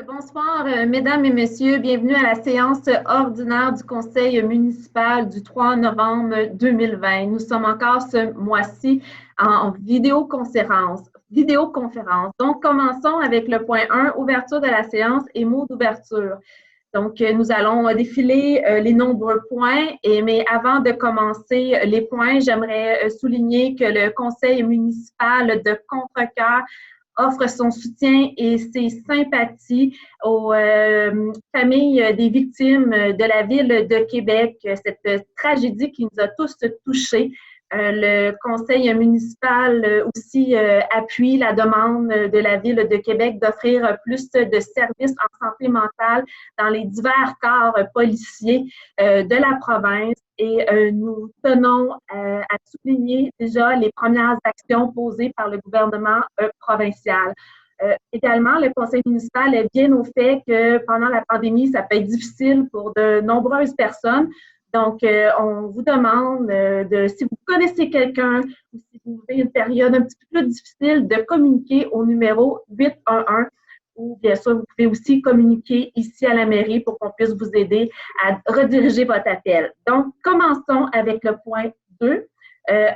Bonsoir, mesdames et messieurs. Bienvenue à la séance ordinaire du Conseil municipal du 3 novembre 2020. Nous sommes encore ce mois-ci en vidéoconférence. Donc, commençons avec le point 1, ouverture de la séance et mot d'ouverture. Donc, nous allons défiler les nombreux points, mais avant de commencer les points, j'aimerais souligner que le Conseil municipal de Contrecœur offre son soutien et ses sympathies aux familles des victimes de la ville de Québec, cette tragédie qui nous a tous touchés. Le conseil municipal aussi appuie la demande de la ville de Québec d'offrir plus de services en santé mentale dans les divers corps policiers de la province. Et nous tenons à souligner déjà les premières actions posées par le gouvernement provincial. Également, le conseil municipal est bien au fait que pendant la pandémie, ça peut être difficile pour de nombreuses personnes. Donc, on vous demande si vous connaissez quelqu'un ou si vous vivez une période un petit peu plus difficile, de communiquer au numéro 811 ou bien sûr, vous pouvez aussi communiquer ici à la mairie pour qu'on puisse vous aider à rediriger votre appel. Donc, commençons avec le point 2,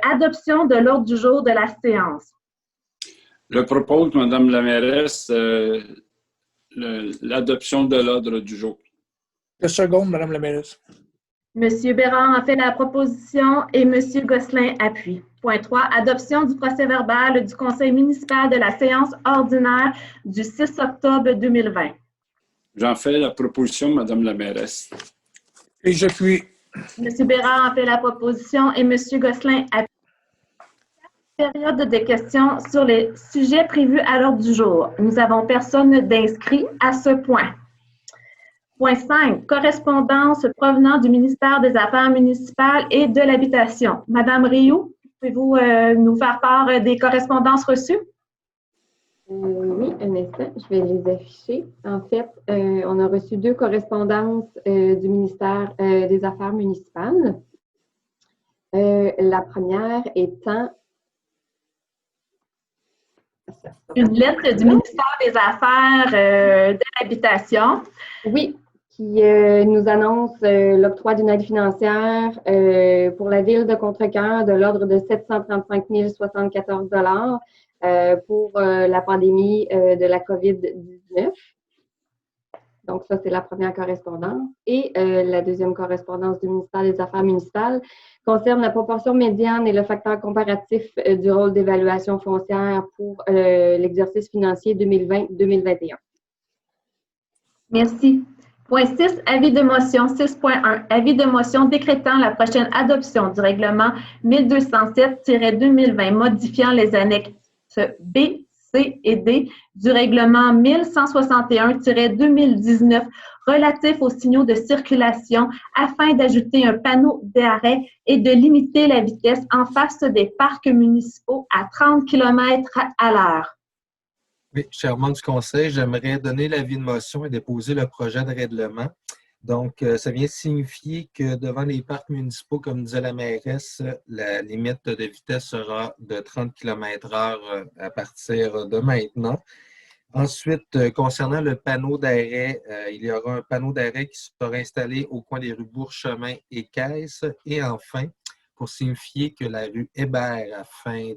adoption de l'ordre du jour de la séance. Je propose, Madame la mairesse, l'adoption de l'ordre du jour. Je seconde, Madame la mairesse. Monsieur Bérard a fait la proposition et Monsieur Gosselin appuie. Point 3, adoption du procès-verbal du conseil municipal de la séance ordinaire du 6 octobre 2020. J'en fais la proposition, Madame la mairesse. Et j'appuie. Monsieur Bérard a fait la proposition et Monsieur Gosselin appuie. Période de questions sur les sujets prévus à l'ordre du jour. Nous avons personne d'inscrit à ce point. Point 5, correspondance provenant du ministère des Affaires municipales et de l'Habitation. Madame Rioux, pouvez-vous nous faire part des correspondances reçues? Oui, un instant, je vais les afficher. En fait, on a reçu 2 correspondances du ministère des Affaires municipales. La première étant une lettre du ministère des Affaires de l'Habitation. Oui, qui nous annonce l'octroi d'une aide financière pour la ville de Contrecœur de l'ordre de 735 074 $ pour la pandémie de la COVID-19. Donc, ça, c'est la première correspondance. Et la deuxième correspondance du ministère des Affaires municipales concerne la proportion médiane et le facteur comparatif du rôle d'évaluation foncière pour l'exercice financier 2020-2021. Merci. Point 6, avis de motion 6.1. Avis de motion décrétant la prochaine adoption du règlement 1207-2020 modifiant les annexes B, C et D du règlement 1161-2019 relatif aux signaux de circulation afin d'ajouter un panneau d'arrêt et de limiter la vitesse en face des parcs municipaux à 30 km à l'heure. Oui, chers membres du Conseil, j'aimerais donner l'avis de motion et déposer le projet de règlement. Donc, ça vient signifier que devant les parcs municipaux, comme disait la mairesse, la limite de vitesse sera de 30 km/h à partir de maintenant. Ensuite, concernant le panneau d'arrêt, il y aura un panneau d'arrêt qui sera installé au coin des rues Bourchemin et Caisse. Et enfin, pour signifier que la rue Hébert, afin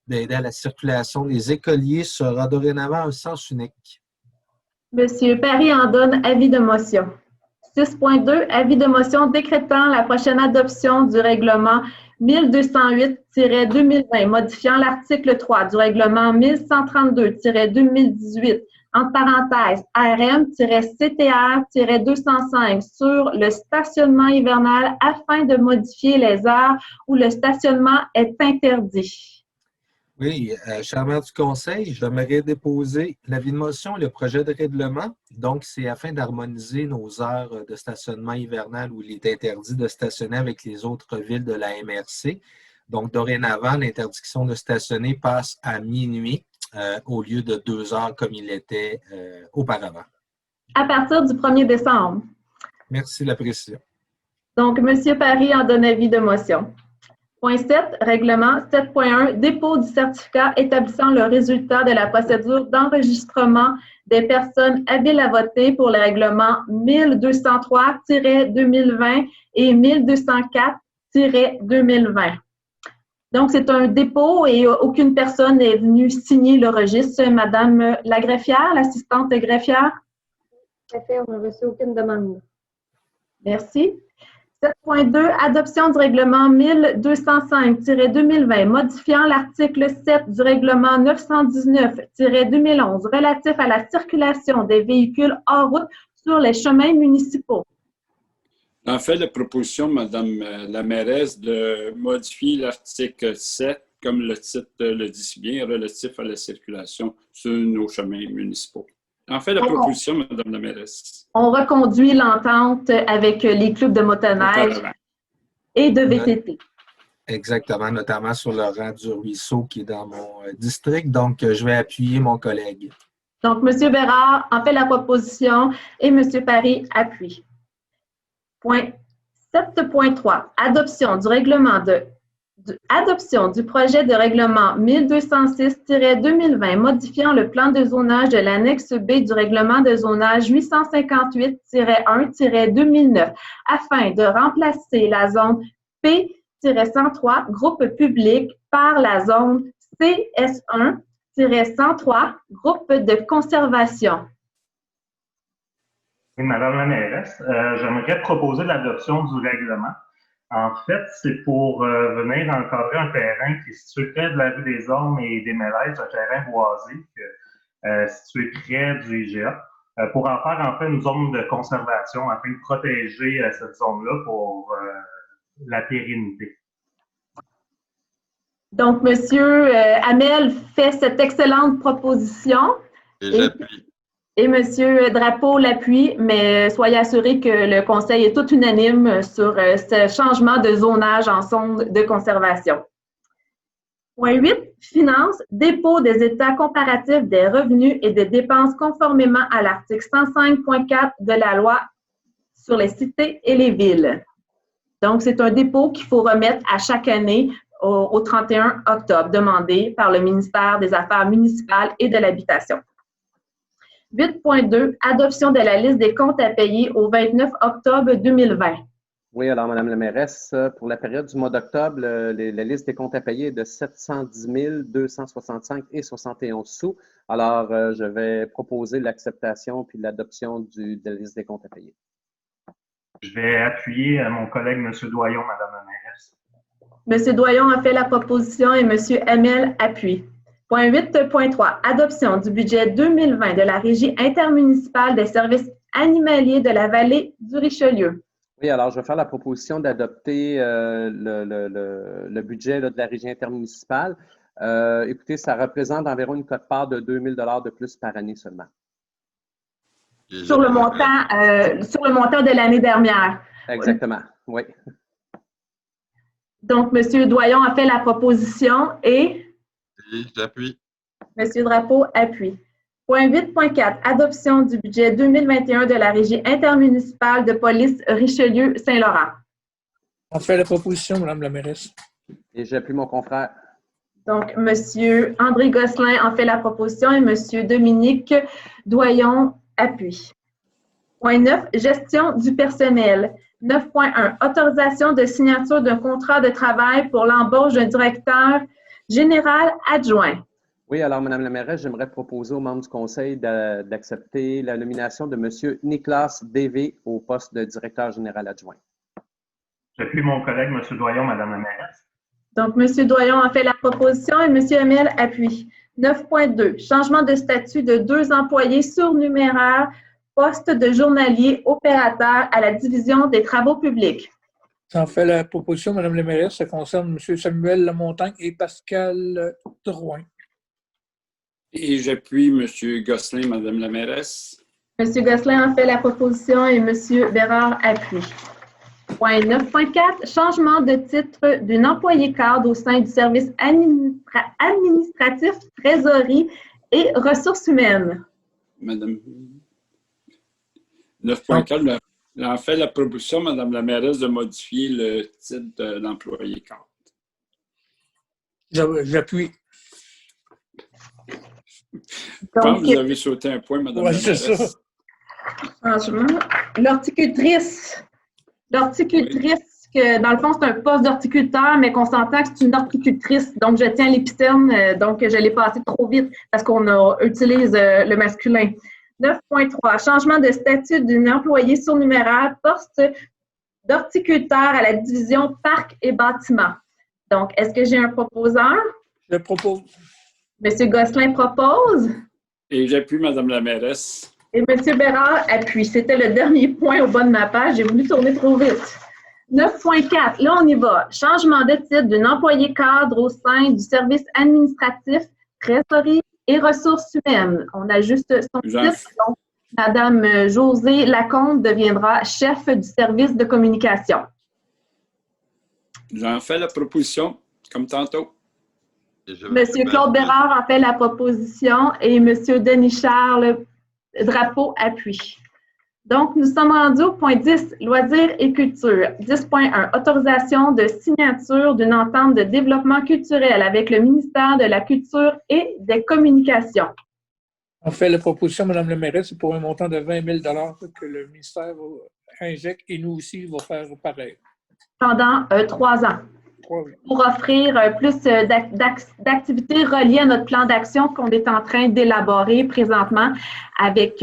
d'aider à la circulation des écoliers, sera dorénavant un sens unique. Monsieur Paris en donne avis de motion. 6.2, avis de motion décrétant la prochaine adoption du règlement 1208-2020, modifiant l'article 3 du règlement 1132-2018, entre parenthèses, RM-CTR-205 sur le stationnement hivernal afin de modifier les heures où le stationnement est interdit. Oui, chers membres du Conseil, j'aimerais déposer l'avis de motion et le projet de règlement. Donc, c'est afin d'harmoniser nos heures de stationnement hivernal où il est interdit de stationner avec les autres villes de la MRC. Donc, dorénavant, l'interdiction de stationner passe à minuit au lieu de 2 heures comme il était auparavant. À partir du 1er décembre. Merci de la précision. Donc, M. Paris en donne avis de motion. Point 7, règlement 7.1, dépôt du certificat établissant le résultat de la procédure d'enregistrement des personnes habiles à voter pour le règlement 1203-2020 et 1204-2020. Donc, c'est un dépôt et aucune personne n'est venue signer le registre. Madame la greffière, l'assistante greffière? Tout à fait, on n'a reçu aucune demande. Merci. 7.2, adoption du règlement 1205-2020, modifiant l'article 7 du règlement 919-2011 relatif à la circulation des véhicules hors route sur les chemins municipaux. En fait, la proposition, Madame la mairesse, de modifier l'article 7, comme le titre le dit si bien, relatif à la circulation sur nos chemins municipaux. En fait, la proposition, Madame la mairesse. On reconduit l'entente avec les clubs de motoneige et de VTT. Exactement, notamment sur le rang du ruisseau qui est dans mon district. Donc, je vais appuyer mon collègue. Donc, M. Bérard en fait la proposition et M. Paris appuie. Point 7.3, adoption du règlement adoption du projet de règlement 1206-2020 modifiant le plan de zonage de l'annexe B du règlement de zonage 858-1-2009 afin de remplacer la zone P-103 groupe public par la zone CS1-103 groupe de conservation. Oui, Madame la mairesse, j'aimerais proposer l'adoption du règlement. En fait, c'est pour venir encadrer un terrain qui est situé près de la rue des Ormes et des Mélèzes, un terrain boisé situé près du IGA, pour en faire en fait une zone de conservation afin de protéger cette zone-là pour la pérennité. Donc, M. Hamel fait cette excellente proposition. Et j'appuie. Et M. Drapeau l'appuie, mais soyez assurés que le Conseil est tout unanime sur ce changement de zonage en zone de conservation. Point 8, finances, dépôt des états comparatifs des revenus et des dépenses conformément à l'article 105.4 de la loi sur les cités et les villes. Donc, c'est un dépôt qu'il faut remettre à chaque année au 31 octobre, demandé par le ministère des Affaires municipales et de l'Habitation. 8.2, adoption de la liste des comptes à payer au 29 octobre 2020. Oui, alors, Madame la mairesse, pour la période du mois d'octobre, la liste des comptes à payer est de 710 265 et 71 sous. Alors, je vais proposer l'acceptation puis l'adoption de la liste des comptes à payer. Je vais appuyer mon collègue, M. Doyon, Madame la mairesse. M. Doyon a fait la proposition et M. Hamel appuie. Point 8.3, adoption du budget 2020 de la Régie intermunicipale des services animaliers de la vallée du Richelieu. Oui, alors je vais faire la proposition d'adopter le budget de la Régie intermunicipale. Écoutez, ça représente environ une quote-part de 2 000 $ de plus par année seulement. Sur le montant de l'année dernière. Exactement, oui. Donc, M. Doyon a fait la proposition et j'appuie. M. Drapeau appuie. Point 8.4, adoption du budget 2021 de la Régie intermunicipale de police Richelieu-Saint-Laurent. On fait la proposition, Madame la mairesse. Et j'appuie mon confrère. Donc, M. André Gosselin en fait la proposition et M. Dominique Doyon appuie. Point 9, gestion du personnel. 9.1, autorisation de signature d'un contrat de travail pour l'embauche d'un directeur général adjoint. Oui, alors, Madame la mairesse, j'aimerais proposer aux membres du Conseil d'accepter la nomination de M. Nicolas Dévé au poste de directeur général adjoint. J'appuie mon collègue, M. Doyon, Madame la mairesse. Donc, M. Doyon a fait la proposition et M. Hamel appuie. 9.2, changement de statut de 2 employés surnuméraires, poste de journalier opérateur à la division des travaux publics. J'en fais la proposition, Madame la mairesse. Ça concerne M. Samuel Lamontagne et Pascal Drouin. Et j'appuie M. Gosselin, Madame la mairesse. M. Gosselin a fait la proposition et M. Bérard appuie. Point 9.4, changement de titre d'une employée cadre au sein du service administratif, trésorerie et ressources humaines. Madame. 9.4, en fait la proposition, Madame la mairesse, de modifier le titre de l'employé cadre. J'appuie. Je pense que vous avez sauté un point, Mme Oui, c'est ça. Changement. L'horticultrice. L'horticultrice, que dans le fond, c'est un poste d'horticulteur, mais qu'on s'entend que c'est une horticultrice. Donc, je tiens l'épicène, donc je l'ai passé trop vite parce qu'on utilise le masculin. 9.3. Changement de statut d'une employée surnuméraire, poste d'horticulteur à la division parcs et bâtiments. Donc, est-ce que j'ai un proposeur? Je propose. M. Gosselin propose. Et j'appuie Mme la mairesse. Et M. Bérard appuie. C'était le dernier point au bas de ma page. J'ai voulu tourner trop vite. 9.4. Là, on y va. Changement de titre d'une employée cadre au sein du service administratif, trésorerie et ressources humaines. On ajuste son titre. Donc, Mme Josée Lacombe deviendra chef du service de communication. J'en fais la proposition, comme tantôt. Monsieur Claude Bérard en fait la proposition et Monsieur Denis-Charles Drapeau appuie. Donc, nous sommes rendus au point 10, loisirs et culture. 10.1, autorisation de signature d'une entente de développement culturel avec le ministère de la Culture et des Communications. On fait la proposition, Mme la mairesse, c'est pour un montant de 20 000 que le ministère injecte et nous aussi, va faire pareil. Pendant 3 ans. Pour offrir plus d'activités reliées à notre plan d'action qu'on est en train d'élaborer présentement avec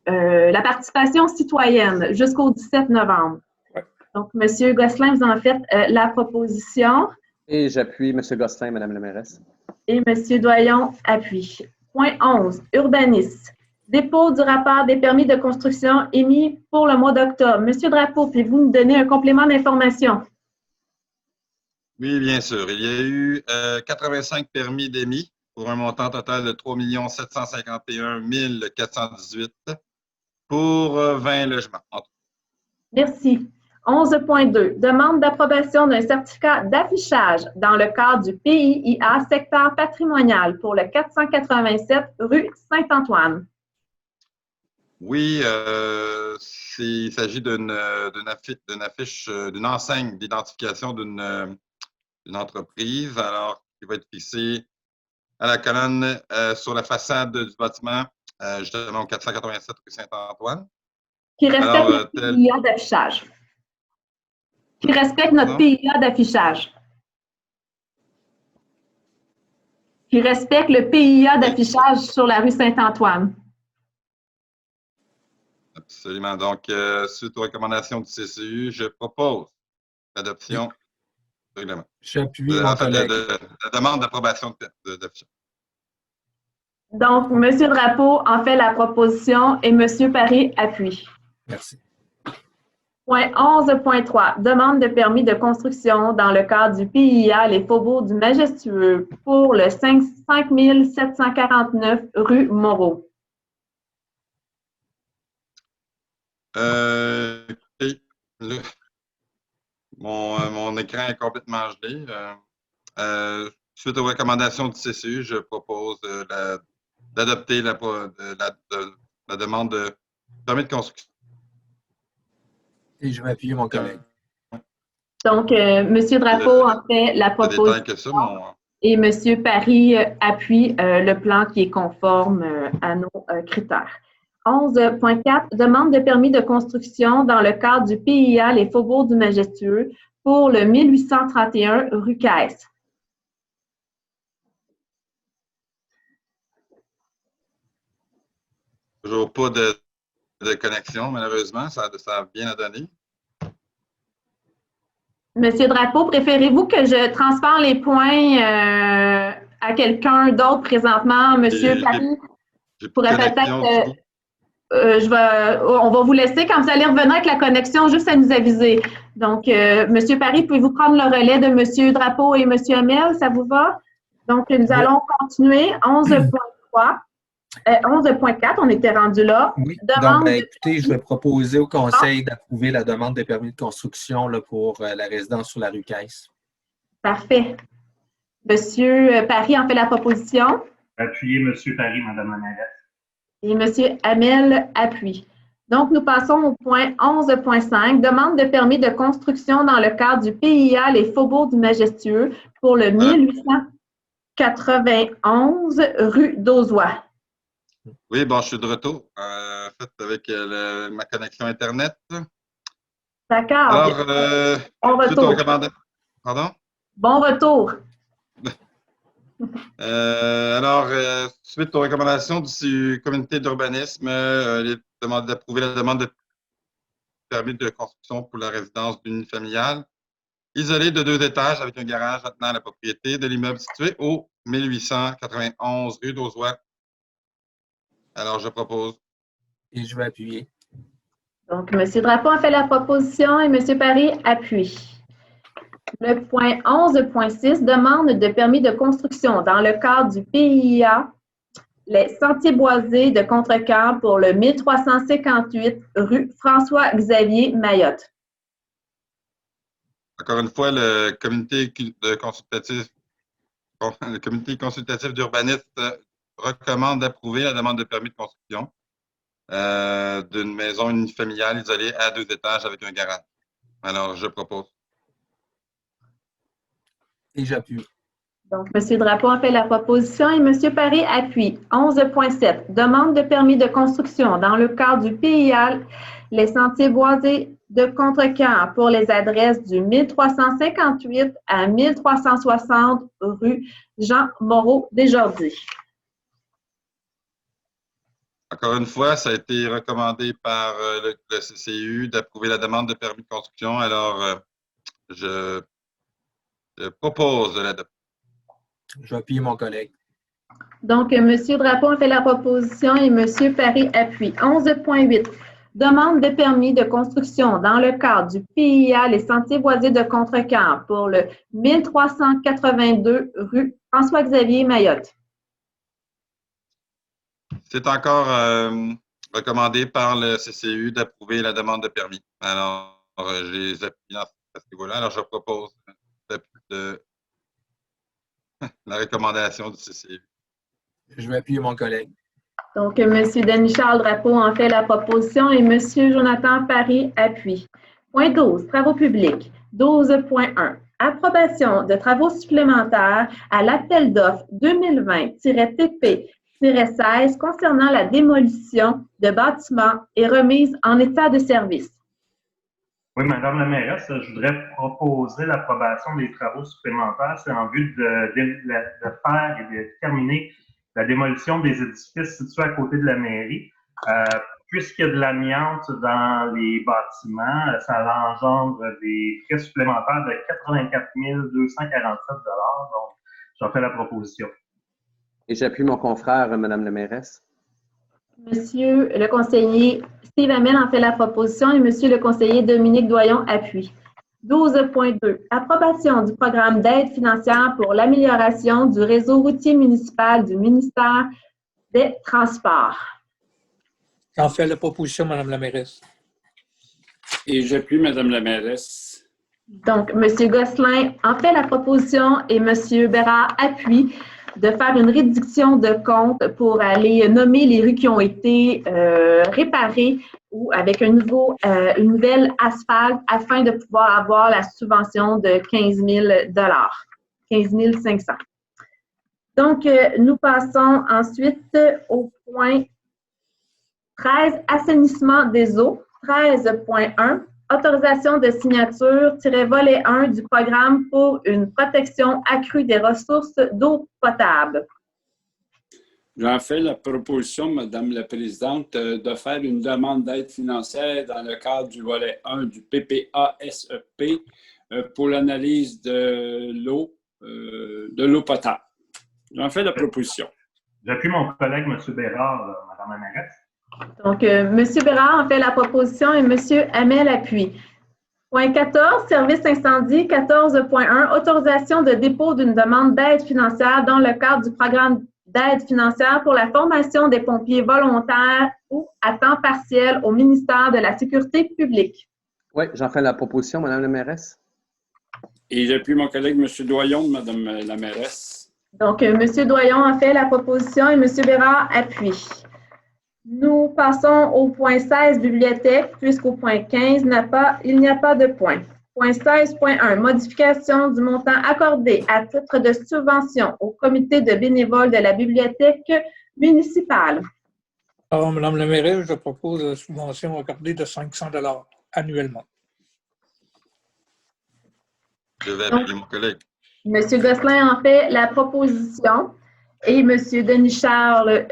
la participation citoyenne jusqu'au 17 novembre. Ouais. Donc, M. Gosselin, vous en faites la proposition. Et j'appuie M. Gosselin, Mme la mairesse. Et M. Doyon appuie. Point 11, urbanisme. Dépôt du rapport des permis de construction émis pour le mois d'octobre. M. Drapeau, pouvez-vous nous donner un complément d'information? Oui, bien sûr. Il y a eu 85 permis d'émis pour un montant total de 3 751 418 pour 20 logements. Merci. 11.2. Demande d'approbation d'un certificat d'affichage dans le cadre du PIIA secteur patrimonial pour le 487 rue Saint-Antoine. Oui, il s'agit d'une affiche, d'une enseigne d'identification d'une entreprise, alors qui va être fixée à la colonne sur la façade du bâtiment, justement au 487 rue Saint-Antoine. Qui respecte notre PIA d'affichage. Qui respecte notre PIA d'affichage. Qui respecte le PIA d'affichage sur la rue Saint-Antoine. Absolument. Donc, suite aux recommandations du CCU, je propose l'adoption du règlement. J'appuie En mon fait, collègue. la demande d'approbation d'affichage. Donc, M. Drapeau en fait la proposition et M. Paré appuie. Merci. Point 11.3. Demande de permis de construction dans le cadre du PIA Les Faubourgs du Majestueux pour le 5749 rue Moreau. Écoutez, mon écran est complètement gelé. Suite aux recommandations du CCU, je propose d'adopter la demande de permis de construction. Et je vais appuyer mon collègue. Donc, M. Drapeau en fait la proposition Que ça, et M. Parry appuie le plan qui est conforme à nos critères. 11.4, demande de permis de construction dans le cadre du PIA Les Faubourgs du Majestueux pour le 1831 rue Caisse. Toujours pas de connexion, malheureusement. Ça a bien à donner. Monsieur Drapeau, préférez-vous que je transfère les points à quelqu'un d'autre présentement? Monsieur Parry pourrait peut-être... on va vous laisser quand vous allez revenir avec la connexion, juste à nous aviser. Donc, Monsieur Parry, pouvez-vous prendre le relais de Monsieur Drapeau et Monsieur Hamel, ça vous va? Donc, nous allons continuer. 11.3. 11.4, on était rendu là. Oui, donc, écoutez, je vais proposer au conseil d'approuver la demande de permis de construction là, pour la résidence sur la rue Caisse. Parfait. Monsieur Parry en fait la proposition. Appuyez M. Parry, Mme la mairesse. Et M. Hamel appuie. Donc, nous passons au point 11.5, demande de permis de construction dans le cadre du PIA Les Faubourgs du Majestueux pour le 1891 rue d'Auzois. Oui, bon, je suis de retour, en fait, avec ma connexion Internet. D'accord. Alors, bon suite retour. aux recommandations. Pardon? Bon retour. Suite aux recommandations du comité d'urbanisme, il est demandé d'approuver la demande de permis de construction pour la résidence unifamiliale isolée de 2 étages avec un garage attenant à la propriété de l'immeuble situé au 1891 rue d'Auzois. Alors, je propose. Et je vais appuyer. Donc, M. Drapeau a fait la proposition et M. Paris appuie. Le point 11.6, demande de permis de construction dans le cadre du PIA Les Sentiers Boisés de Contrecœur pour le 1358 rue François-Xavier Mayotte. Encore une fois, le comité consultatif d'urbanisme recommande d'approuver la demande de permis de construction d'une maison unifamiliale isolée à 2 étages avec un garage. Alors, je propose. Et j'appuie. Donc, M. Drapeau a fait la proposition et M. Paris appuie. 11.7, demande de permis de construction dans le cadre du PIA Les Sentiers Boisés de Contrecœur pour les adresses du 1358 à 1360 rue Jean-Moreau-Desjardins. Encore une fois, ça a été recommandé par le CCU d'approuver la demande de permis de construction. Alors, je propose de l'adopter. Je vais appuyer mon collègue. Donc, M. Drapeau a fait la proposition et M. Paris appuie. 11.8. Demande de permis de construction dans le cadre du PIA Les Sentiers Boisés de Contrecœur pour le 1382 rue François-Xavier Mayotte. C'est encore recommandé par le CCU d'approuver la demande de permis. Alors, j'ai appuyé à ce niveau-là. Alors, je propose de la recommandation du CCU. Je vais appuyer mon collègue. Donc, M. Denis-Charles Drapeau en fait la proposition et M. Jonathan Paris appuie. Point 12, travaux publics. 12.1. Approbation de travaux supplémentaires à l'appel d'offres 2020-TP-16 concernant la démolition de bâtiments et remise en état de service. Oui, Madame la mairesse, je voudrais proposer l'approbation des travaux supplémentaires. C'est en vue de faire et de terminer la démolition des édifices situés à côté de la mairie. Puisqu'il y a de l'amiante dans les bâtiments, ça engendre des frais supplémentaires de 84 247 $. Donc, j'en fais la proposition. Et j'appuie mon confrère, Madame la mairesse. Monsieur le conseiller Steve Hamel en fait la proposition et Monsieur le conseiller Dominique Doyon appuie. 12.2. Approbation du programme d'aide financière pour l'amélioration du réseau routier municipal du ministère des Transports. J'en fais la proposition, Madame la mairesse. Et j'appuie Madame la mairesse. Donc, M. Gosselin en fait la proposition et M. Bérard appuie de faire une réduction de compte pour aller nommer les rues qui ont été réparées ou avec une nouvelle asphalte afin de pouvoir avoir la subvention de 15 000 $, 15 500. Donc, nous passons ensuite au point 13, assainissement des eaux. 13.1, autorisation de signature, volet 1 du programme pour une protection accrue des ressources d'eau potable. J'en fais la proposition, Madame la Présidente, de faire une demande d'aide financière dans le cadre du volet 1 du PPASEP pour l'analyse de l'eau potable. J'en fais la proposition. J'appuie mon collègue, M. Bérard, Madame la mairesse. Donc, M. Bérard en fait la proposition et M. Hamel appuie. Point 14, service incendie. 14.1, autorisation de dépôt d'une demande d'aide financière dans le cadre du programme d'aide financière pour la formation des pompiers volontaires ou à temps partiel au ministère de la Sécurité publique. Oui, j'en fais la proposition, Madame la mairesse. Et j'appuie mon collègue, M. Doyon, Madame la mairesse. Donc, M. Doyon a fait la proposition et M. Bérard appuie. Nous passons au point 16, bibliothèque, puisqu'au point 15, il n'y a pas de point. Point 16.1, modification du montant accordé à titre de subvention au comité de bénévoles de la bibliothèque municipale. Alors, Madame la mairesse, je propose la subvention accordée de 500 $ annuellement. Je vais appuyer mon collègue. M. Gosselin en fait la proposition et M. Denis-Charles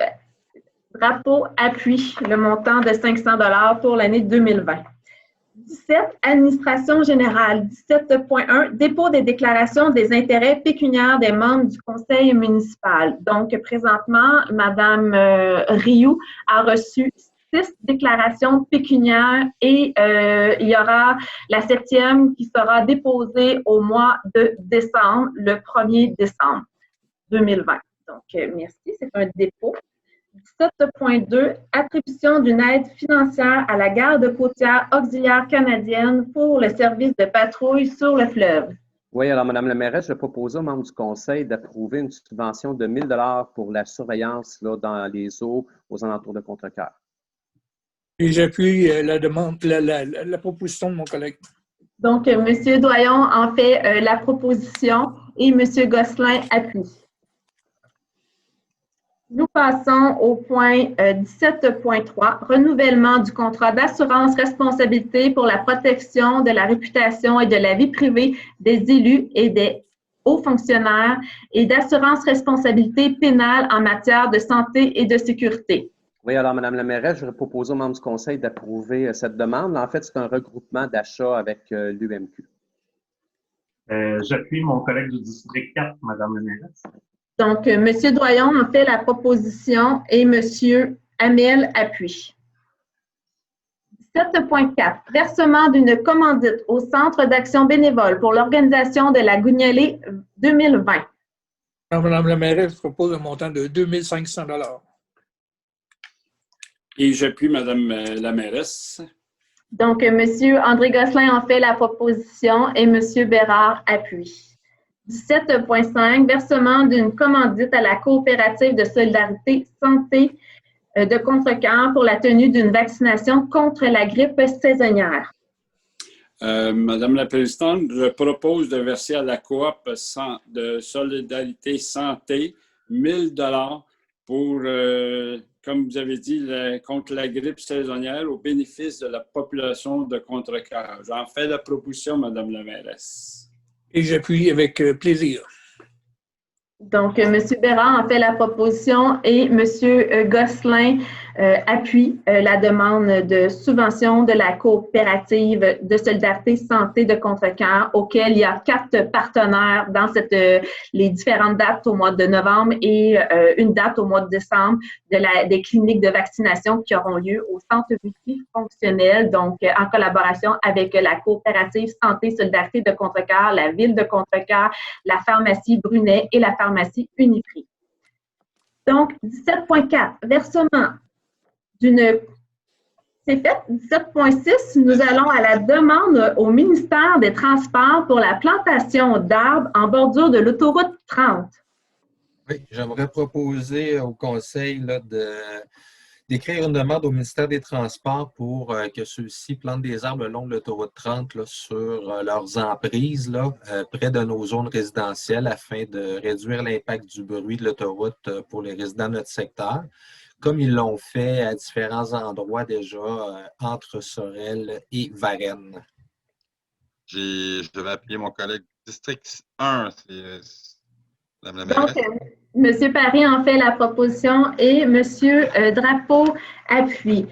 Drapeau appuie le montant de 500 $ pour l'année 2020. 17, administration générale. 17.1, dépôt des déclarations des intérêts pécuniaires des membres du conseil municipal. Donc, présentement, Mme Rioux a reçu 6 déclarations pécuniaires et il y aura la 7e qui sera déposée au mois de décembre, le 1er décembre 2020. Donc, merci, c'est un dépôt. 17.2, attribution d'une aide financière à la garde côtière auxiliaire canadienne pour le service de patrouille sur le fleuve. Oui, alors Madame la mairesse, je propose aux membres du conseil d'approuver une subvention de 1 000 $ pour la surveillance là, dans les eaux aux alentours de Contrecoeur. Et j'appuie la demande, la proposition de mon collègue. Donc, M. Doyon en fait la proposition et M. Gosselin appuie. Nous passons au point 17.3, renouvellement du contrat d'assurance responsabilité pour la protection de la réputation et de la vie privée des élus et des hauts fonctionnaires et d'assurance responsabilité pénale en matière de santé et de sécurité. Oui, alors Madame la mairesse, je propose aux membres du conseil d'approuver cette demande. En fait, c'est un regroupement d'achats avec l'UMQ. J'appuie mon collègue du district 4, Madame la mairesse. Donc, M. Doyon en fait la proposition et M. Hamel appuie. 17.4, versement d'une commandite au Centre d'action bénévole pour l'organisation de la Guignolée 2020. Alors, Madame la mairesse, je propose un montant de 2 500 $. Et j'appuie Madame la mairesse. Donc, M. André Gosselin en fait la proposition et M. Bérard appuie. 17.5, versement d'une commandite à la coopérative de solidarité santé de Contrecoeur pour la tenue d'une vaccination contre la grippe saisonnière. Madame la Présidente, je propose de verser à la coop de solidarité santé 1 000 $ pour, comme vous avez dit, contre la grippe saisonnière au bénéfice de la population de Contrecoeur. J'en fais la proposition, Madame la mairesse. Et j'appuie avec plaisir. Donc, M. Bérard en fait la proposition et M. Gosselin appuie la demande de subvention de la coopérative de solidarité santé de Contrecoeur, auquel il y a 4 partenaires dans les différentes dates au mois de novembre et une date au mois de décembre des cliniques de vaccination qui auront lieu au centre multifonctionnel, donc en collaboration avec la coopérative santé solidarité de Contrecoeur, la ville de Contrecoeur, la pharmacie Brunet et la pharmacie Uniprix. Donc, 17.4, versement d'une... C'est fait. 17.6, nous allons à la demande au ministère des Transports pour la plantation d'arbres en bordure de l'autoroute 30. Oui, j'aimerais proposer au conseil là, d'écrire une demande au ministère des Transports pour que ceux-ci plantent des arbres le long de l'autoroute 30 là, sur leurs emprises là, près de nos zones résidentielles afin de réduire l'impact du bruit de l'autoroute pour les résidents de notre secteur, comme ils l'ont fait à différents endroits déjà entre Sorel et Varennes. Je vais appuyer mon collègue district 1, c'est Madame la Donc, mairesse. M. Paris en fait la proposition et M. Drapeau appuie.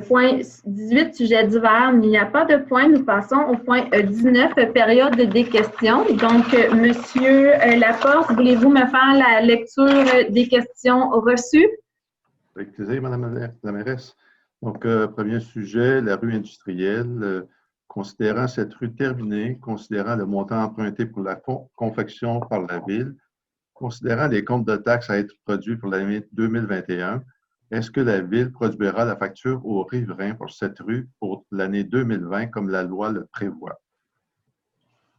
Point 18, sujet divers, il n'y a pas de point. Nous passons au point 19, période des questions. Donc, M. Laporte, voulez-vous me faire la lecture des questions reçues? Avec plaisir, Madame la mairesse. Donc, premier sujet, la rue industrielle. Considérant cette rue terminée, considérant le montant emprunté pour la confection par la Ville, considérant les comptes de taxes à être produits pour l'année 2021, est-ce que la Ville produira la facture aux riverains pour cette rue pour l'année 2020 comme la loi le prévoit?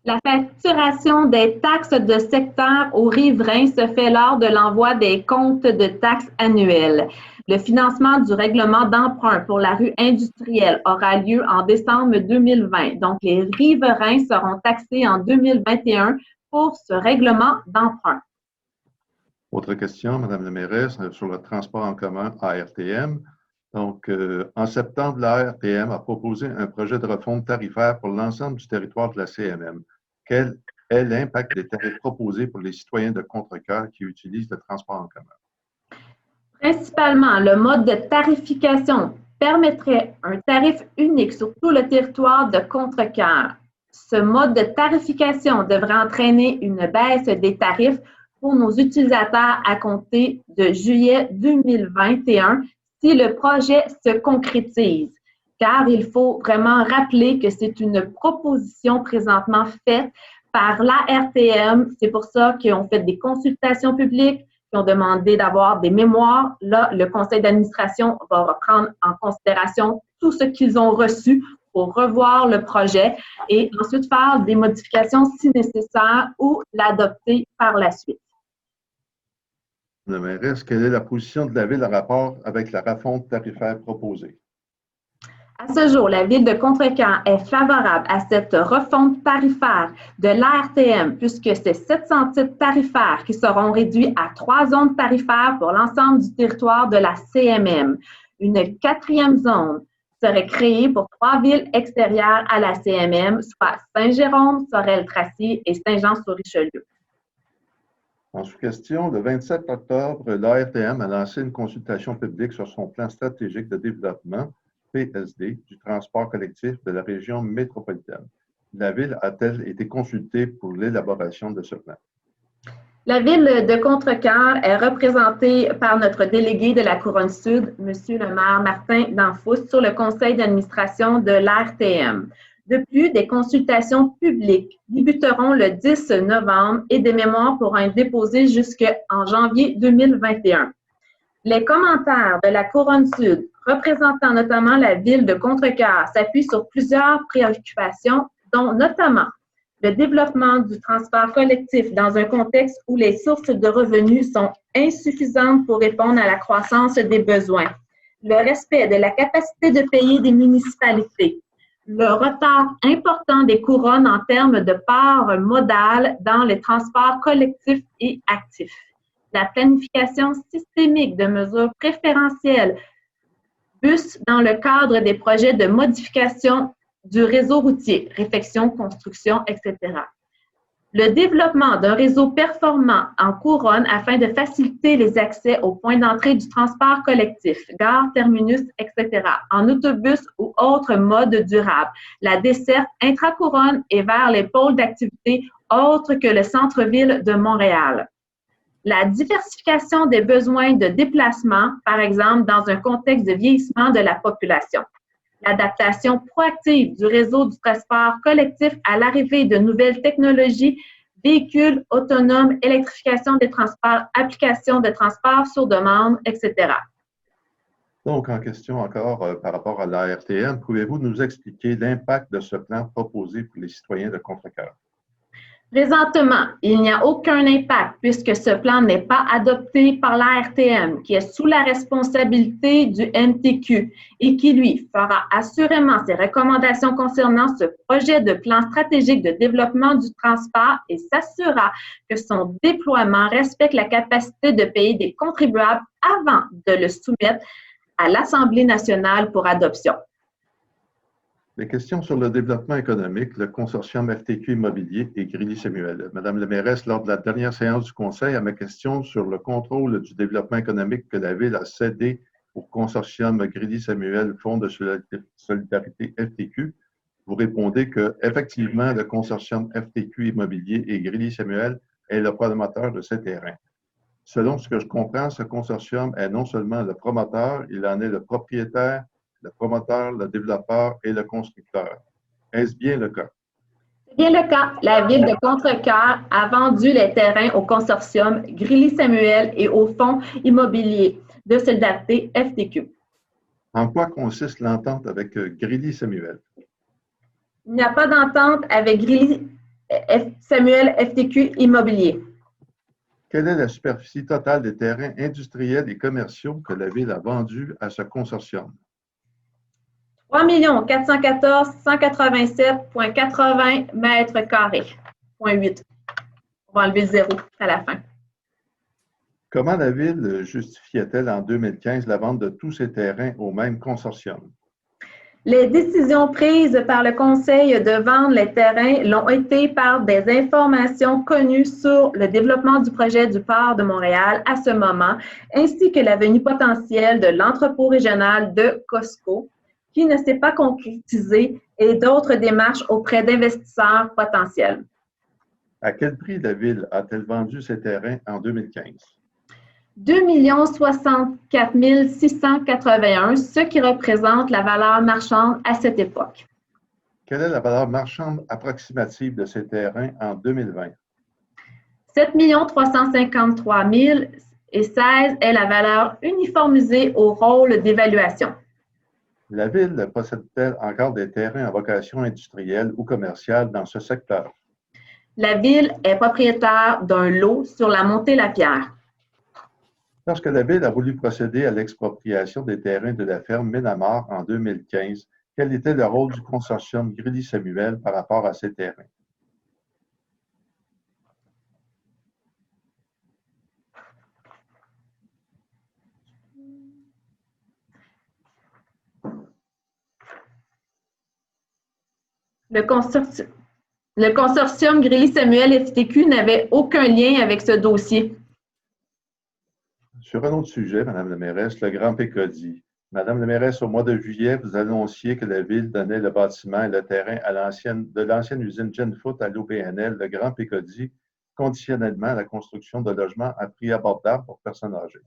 La facturation des taxes de secteur aux riverains se fait lors de l'envoi des comptes de taxes annuels. Le financement du règlement d'emprunt pour la rue industrielle aura lieu en décembre 2020. Donc, les riverains seront taxés en 2021 pour ce règlement d'emprunt. Autre question, Mme la mairesse, sur le transport en commun ARTM. Donc, en septembre, l'ARTM a proposé un projet de refonte tarifaire pour l'ensemble du territoire de la CMM. Quel est l'impact des tarifs proposés pour les citoyens de Contrecœur qui utilisent le transport en commun? Principalement, le mode de tarification permettrait un tarif unique sur tout le territoire de Contrecœur. Ce mode de tarification devrait entraîner une baisse des tarifs pour nos utilisateurs à compter de juillet 2021 si le projet se concrétise. Car il faut vraiment rappeler que c'est une proposition présentement faite par l'ARTM. C'est pour ça qu'ils ont fait des consultations publiques, qui ont demandé d'avoir des mémoires. Là, le conseil d'administration va reprendre en considération tout ce qu'ils ont reçu pour revoir le projet et ensuite faire des modifications si nécessaire ou l'adopter par la suite. Madame la mairesse, quelle est la position de la Ville en rapport avec la refonte tarifaire proposée? À ce jour, la Ville de Contrecœur est favorable à cette refonte tarifaire de l'ARTM puisque c'est 700 titres tarifaires qui seront réduits à 3 zones tarifaires pour l'ensemble du territoire de la CMM. Une 4e zone serait créée pour 3 villes extérieures à la CMM, soit Saint-Jérôme, Sorel-Tracy et Saint-Jean-sur-Richelieu. En sous-question, le 27 octobre, l'ARTM a lancé une consultation publique sur son plan stratégique de développement, PSD, du transport collectif de la région métropolitaine. La Ville a-t-elle été consultée pour l'élaboration de ce plan? La Ville de Contrecœur est représentée par notre délégué de la Couronne-Sud, M. le maire Martin Danfous, sur le conseil d'administration de l'ARTM. De plus, des consultations publiques débuteront le 10 novembre et des mémoires pourront être déposées jusqu'en janvier 2021. Les commentaires de la Couronne-Sud, représentant notamment la Ville de Contrecœur, s'appuient sur plusieurs préoccupations, dont notamment le développement du transport collectif dans un contexte où les sources de revenus sont insuffisantes pour répondre à la croissance des besoins, le respect de la capacité de payer des municipalités, le retard important des couronnes en termes de part modale dans les transports collectifs et actifs, la planification systémique de mesures préférentielles, bus dans le cadre des projets de modification du réseau routier, réfection, construction, etc. Le développement d'un réseau performant en couronne afin de faciliter les accès aux points d'entrée du transport collectif, gare, terminus, etc., en autobus ou autres modes durables, la desserte intra-couronne et vers les pôles d'activité autres que le centre-ville de Montréal. La diversification des besoins de déplacement, par exemple dans un contexte de vieillissement de la population. L'adaptation proactive du réseau du transport collectif à l'arrivée de nouvelles technologies, véhicules autonomes, électrification des transports, application de transport sur demande, etc. Donc, en question encore par rapport à l'ARTM, pouvez-vous nous expliquer l'impact de ce plan proposé pour les citoyens de Contrecœur? Présentement, il n'y a aucun impact puisque ce plan n'est pas adopté par l'ARTM, qui est sous la responsabilité du MTQ et qui, lui, fera assurément ses recommandations concernant ce projet de plan stratégique de développement du transport et s'assurera que son déploiement respecte la capacité de payer des contribuables avant de le soumettre à l'Assemblée nationale pour adoption. Les questions sur le développement économique, le consortium FTQ Immobilier et Grilly-Samuel. Madame la mairesse, lors de la dernière séance du Conseil, à ma question sur le contrôle du développement économique que la Ville a cédé au consortium Grilly-Samuel, Fonds de solidarité FTQ, vous répondez que effectivement le consortium FTQ Immobilier et Grilly-Samuel est le promoteur de ces terrains. Selon ce que je comprends, ce consortium est non seulement le promoteur, il en est le propriétaire, le promoteur, le développeur et le constructeur. Est-ce bien le cas? C'est bien le cas. La Ville de Contrecœur a vendu les terrains au consortium Grilly-Samuel et au Fonds immobilier de solidarité FTQ. En quoi consiste l'entente avec Grilly-Samuel? Il n'y a pas d'entente avec Samuel FTQ Immobilier. Quelle est la superficie totale des terrains industriels et commerciaux que la Ville a vendus à ce consortium? 3 414 187,80 mètres carrés. 0,8. On va enlever le 0 à la fin. Comment la Ville justifiait-elle en 2015 la vente de tous ces terrains au même consortium? Les décisions prises par le Conseil de vendre les terrains l'ont été par des informations connues sur le développement du projet du port de Montréal à ce moment, ainsi que la venue potentielle de l'entrepôt régional de Costco, qui ne s'est pas concrétisé, et d'autres démarches auprès d'investisseurs potentiels. À quel prix la Ville a-t-elle vendu ces terrains en 2015? 2 64 681, ce qui représente la valeur marchande à cette époque. Quelle est la valeur marchande approximative de ces terrains en 2020? 7 353 016 est la valeur uniformisée au rôle d'évaluation. La Ville possède-t-elle encore des terrains à vocation industrielle ou commerciale dans ce secteur? La Ville est propriétaire d'un lot sur la Montée-Lapierre. Lorsque la Ville a voulu procéder à l'expropriation des terrains de la ferme Ménamar en 2015, quel était le rôle du consortium Grilly-Samuel par rapport à ces terrains? Le consortium Grilly-Samuel FTQ n'avait aucun lien avec ce dossier. Sur un autre sujet, Mme la mairesse, le Grand Pécody. Madame la mairesse, au mois de juillet, vous annonciez que la Ville donnait le bâtiment et le terrain de l'ancienne usine Genfoot à l'OBNL, le Grand Pécody, conditionnellement à la construction de logements à prix abordable pour personnes âgées.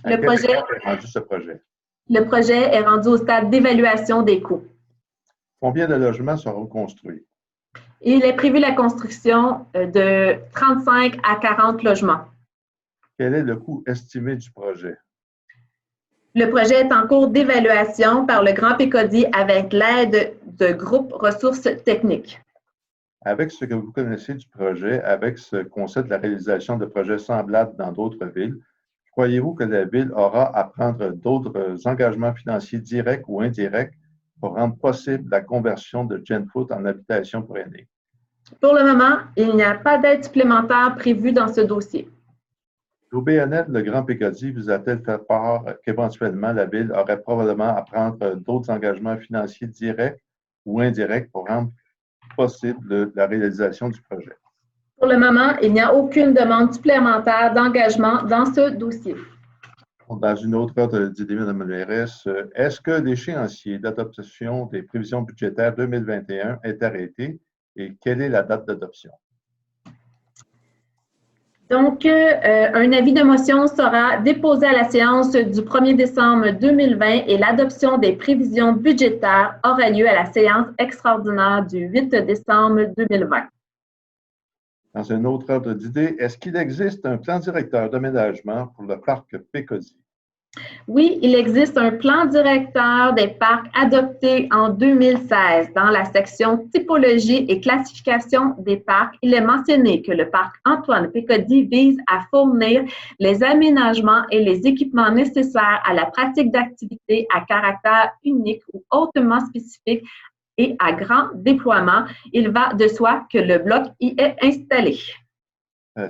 À quel état est rendu ce projet? Le projet est rendu au stade d'évaluation des coûts. Combien de logements seront construits? Il est prévu la construction de 35 à 40 logements. Quel est le coût estimé du projet? Le projet est en cours d'évaluation par le Grand Pécody avec l'aide de groupes ressources techniques. Avec ce que vous connaissez du projet, avec ce concept de la réalisation de projets semblables dans d'autres villes, croyez-vous que la Ville aura à prendre d'autres engagements financiers directs ou indirects pour rendre possible la conversion de Genfoot en habitation pour aînés? Pour le moment, il n'y a pas d'aide supplémentaire prévue dans ce dossier. L'OBNL, le Grand Pécody, vous a-t-elle fait part qu'éventuellement la Ville aurait probablement à prendre d'autres engagements financiers directs ou indirects pour rendre possible la réalisation du projet? Pour le moment, il n'y a aucune demande supplémentaire d'engagement dans ce dossier. Dans une autre ordre d'idée, Mme la mairesse, est-ce que l'échéancier d'adoption des prévisions budgétaires 2021 est arrêté et quelle est la date d'adoption? Donc, un avis de motion sera déposé à la séance du 1er décembre 2020 et l'adoption des prévisions budgétaires aura lieu à la séance extraordinaire du 8 décembre 2020. Dans un autre ordre d'idée, est-ce qu'il existe un plan directeur d'aménagement pour le parc Pécody? Oui, il existe un plan directeur des parcs adopté en 2016. Dans la section typologie et classification des parcs, il est mentionné que le parc Antoine Pécody vise à fournir les aménagements et les équipements nécessaires à la pratique d'activités à caractère unique ou hautement spécifique et à grand déploiement. Il va de soi que le bloc y est installé.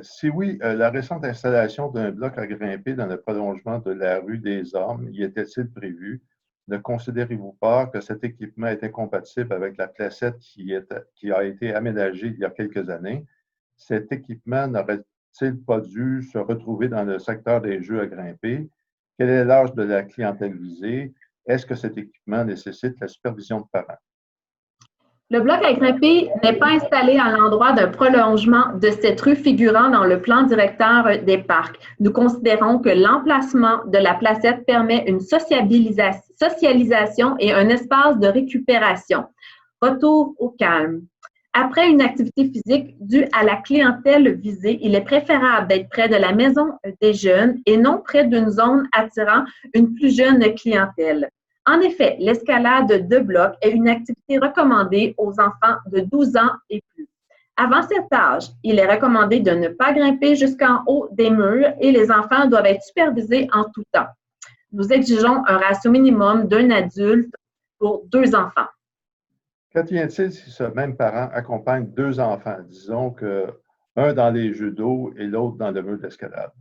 Si oui, la récente installation d'un bloc à grimper dans le prolongement de la rue des Ormes, y était-il prévu? Ne considérez-vous pas que cet équipement était compatible avec la placette qui a été aménagée il y a quelques années? Cet équipement n'aurait-il pas dû se retrouver dans le secteur des jeux à grimper? Quel est l'âge de la clientèle visée? Est-ce que cet équipement nécessite la supervision de parents? Le bloc à grimper n'est pas installé à l'endroit d'un prolongement de cette rue figurant dans le plan directeur des parcs. Nous considérons que l'emplacement de la placette permet une socialisation et un espace de récupération. Retour au calme. Après une activité physique due à la clientèle visée, il est préférable d'être près de la maison des jeunes et non près d'une zone attirant une plus jeune clientèle. En effet, l'escalade de blocs est une activité recommandée aux enfants de 12 ans et plus. Avant cet âge, il est recommandé de ne pas grimper jusqu'en haut des murs et les enfants doivent être supervisés en tout temps. Nous exigeons un ratio minimum d'un adulte pour 2 enfants. Qu'advient-il si ce même parent accompagne 2 enfants, disons qu'un dans les jeux d'eau et l'autre dans le mur d'escalade?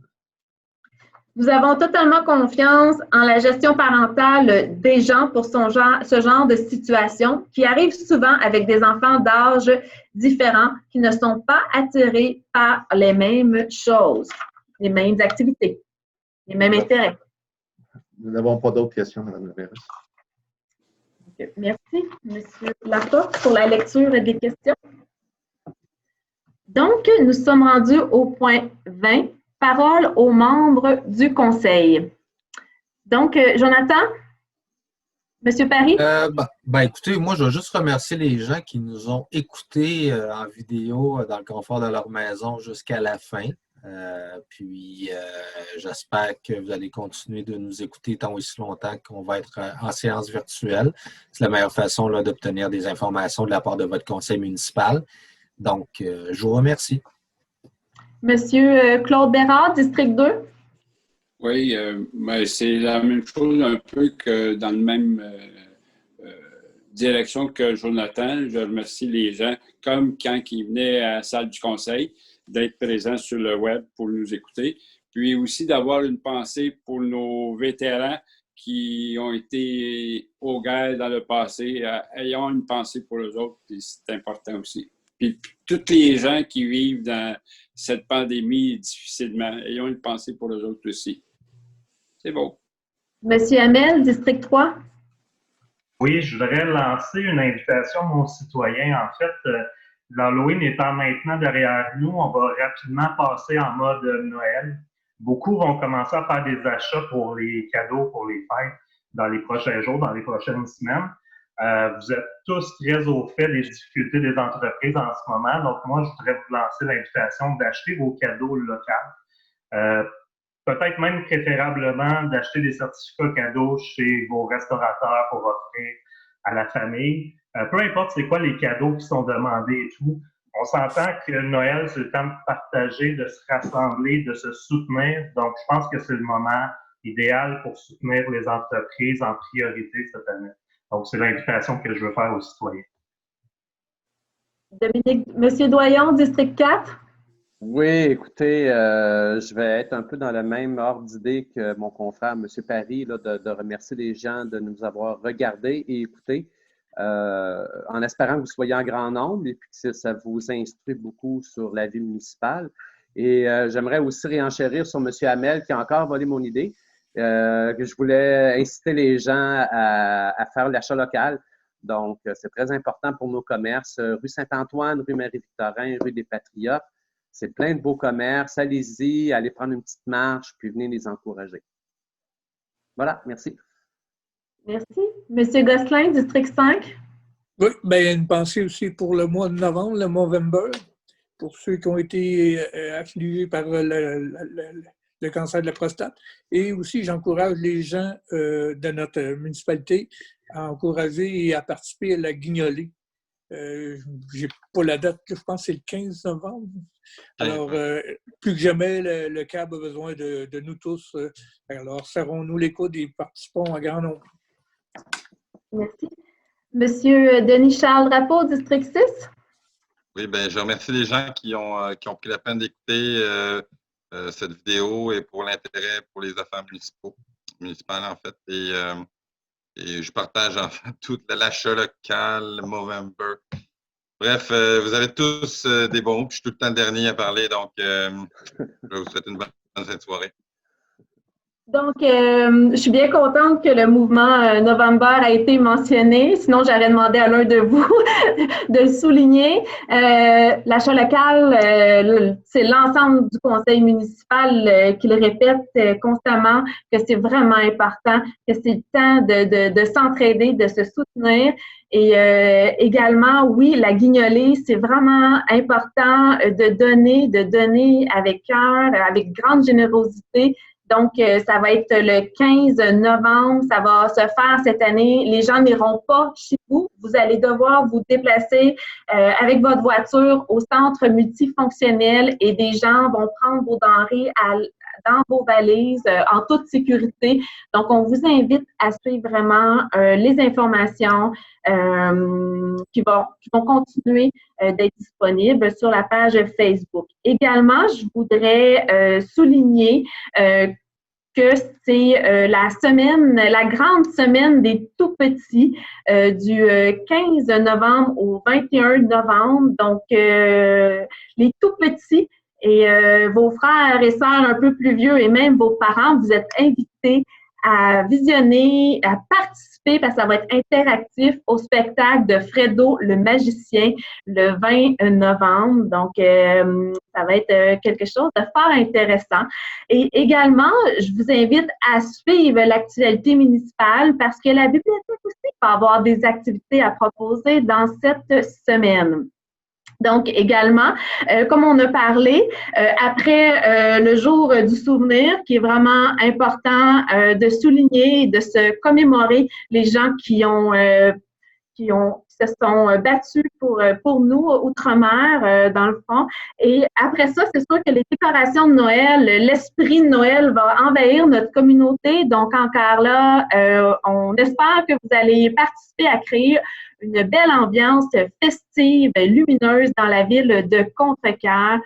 Nous avons totalement confiance en la gestion parentale des gens pour ce genre de situation qui arrive souvent avec des enfants d'âge différents qui ne sont pas attirés par les mêmes choses, les mêmes activités, les mêmes intérêts. Nous n'avons pas d'autres questions, Mme la mairesse. Merci, M. Laporte, pour la lecture des questions. Donc, nous sommes rendus au point 20. Parole aux membres du Conseil. Donc, Jonathan? M. Paris? Écoutez, moi, je veux juste remercier les gens qui nous ont écoutés en vidéo dans le confort de leur maison jusqu'à la fin. J'espère que vous allez continuer de nous écouter tant aussi longtemps qu'on va être en séance virtuelle. C'est la meilleure façon d'obtenir des informations de la part de votre conseil municipal. Donc, je vous remercie. Monsieur Claude Bérard, District 2. Oui, mais c'est la même chose un peu que dans la même direction que Jonathan. Je remercie les gens, comme quand ils venaient à la salle du conseil, d'être présents sur le web pour nous écouter. Puis aussi d'avoir une pensée pour nos vétérans qui ont été aux guerres dans le passé. Ayons une pensée pour eux autres, c'est important aussi. Puis tous les gens qui vivent dans cette pandémie difficilement, ayons une pensée pour eux autres aussi. C'est beau. Monsieur Hamel, District 3. Oui, je voudrais lancer une invitation à nos citoyens. En fait, l'Halloween étant maintenant derrière nous, on va rapidement passer en mode Noël. Beaucoup vont commencer à faire des achats pour les cadeaux, pour les fêtes dans les prochains jours, dans les prochaines semaines. Vous êtes tous très au fait des difficultés des entreprises en ce moment. Donc, moi, je voudrais vous lancer l'invitation d'acheter vos cadeaux locaux. Peut-être même préférablement d'acheter des certificats cadeaux chez vos restaurateurs pour offrir à la famille. Peu importe c'est quoi les cadeaux qui sont demandés et tout. On s'entend que Noël, c'est le temps de partager, de se rassembler, de se soutenir. Donc, je pense que c'est le moment idéal pour soutenir les entreprises en priorité cette année. Donc, c'est l'invitation que je veux faire aux citoyens. Dominique, M. Doyon, District 4. Oui, écoutez, je vais être un peu dans le même ordre d'idée que mon confrère, M. Paris, là, de remercier les gens de nous avoir regardés et écoutés, en espérant que vous soyez en grand nombre et puis que ça vous instruit beaucoup sur la vie municipale. Et j'aimerais aussi réenchérir sur M. Hamel qui a encore volé mon idée. Que je voulais inciter les gens à faire l'achat local. Donc, c'est très important pour nos commerces. Rue Saint-Antoine, rue Marie-Victorin, rue des Patriotes. C'est plein de beaux commerces. Allez-y, allez prendre une petite marche, puis venez les encourager. Voilà, merci. Merci. Monsieur Gosselin, District 5. Oui, bien, une pensée aussi pour le mois de novembre, le Movember, pour ceux qui ont été affligés par le cancer de la prostate. Et aussi, j'encourage les gens de notre municipalité à encourager et à participer à la guignolée. J'ai pas la date, je pense que c'est le 15 novembre. Alors, plus que jamais, le CAB a besoin de nous tous. Alors, serrons-nous les coudes et participons en grand nombre. Merci. Monsieur Denis-Charles Rappeau, District 6. Oui, bien, je remercie les gens qui ont pris la peine d'écouter cette vidéo et pour l'intérêt pour les affaires municipales, en fait. Et je partage en fait tout l'achat local, le Movember. Bref, vous avez tous des bons mots. Je suis tout le temps le dernier à parler, donc je vous souhaite une bonne fin de soirée. Donc, je suis bien contente que le mouvement November a été mentionné. Sinon, j'aurais demandé à l'un de vous de le souligner. L'achat local, c'est l'ensemble du conseil municipal qui le répète constamment que c'est vraiment important, que c'est le temps de s'entraider, de se soutenir. Et également, oui, la guignolée, c'est vraiment important de donner avec cœur, avec grande générosité, Donc, ça va être le 15 novembre. Ça va se faire cette année. Les gens n'iront pas chez vous. Vous allez devoir vous déplacer avec votre voiture au centre multifonctionnel et des gens vont prendre vos denrées dans vos valises en toute sécurité. Donc, on vous invite à suivre vraiment les informations qui vont continuer d'être disponibles sur la page Facebook. Également, je voudrais souligner que c'est la grande semaine des tout-petits du 15 novembre au 21 novembre. Donc, les tout-petits et vos frères et sœurs un peu plus vieux et même vos parents, vous êtes invités à visionner, à participer, parce que ça va être interactif au spectacle de Fredo le magicien le 20 novembre. Donc, ça va être quelque chose de fort intéressant. Et également, je vous invite à suivre l'actualité municipale parce que la bibliothèque aussi va avoir des activités à proposer dans cette semaine. Donc, également, comme on a parlé, après le jour du souvenir, qui est vraiment important de souligner et de se commémorer les gens qui se sont battus pour nous, outre-mer, dans le fond. Et après ça, c'est sûr que les décorations de Noël, l'esprit de Noël va envahir notre communauté. Donc, encore là, on espère que vous allez participer à créer une belle ambiance festive, lumineuse dans la ville de Contrecœur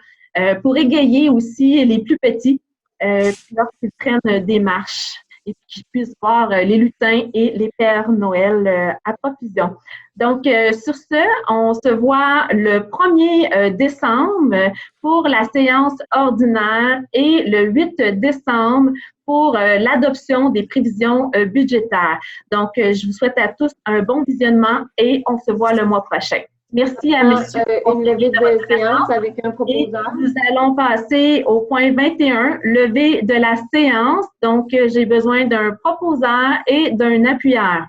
pour égayer aussi les plus petits lorsqu'ils prennent des marches et qu'ils puissent voir les lutins et les Pères Noël à profusion. Donc, sur ce, on se voit le 1er décembre pour la séance ordinaire et le 8 décembre pour l'adoption des prévisions budgétaires. Donc, je vous souhaite à tous un bon visionnement et on se voit le mois prochain. Merci à monsieur. Une levée de séance avec un proposeur. Nous allons passer au point 21, levée de la séance. Donc, j'ai besoin d'un proposeur et d'un appuyeur.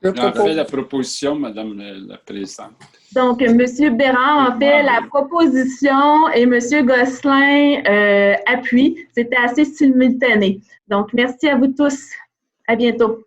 On fait la proposition, Madame la Présidente. Donc, M. Bérard en fait la proposition et M. Gosselin appuie. C'était assez simultané. Donc, merci à vous tous. À bientôt.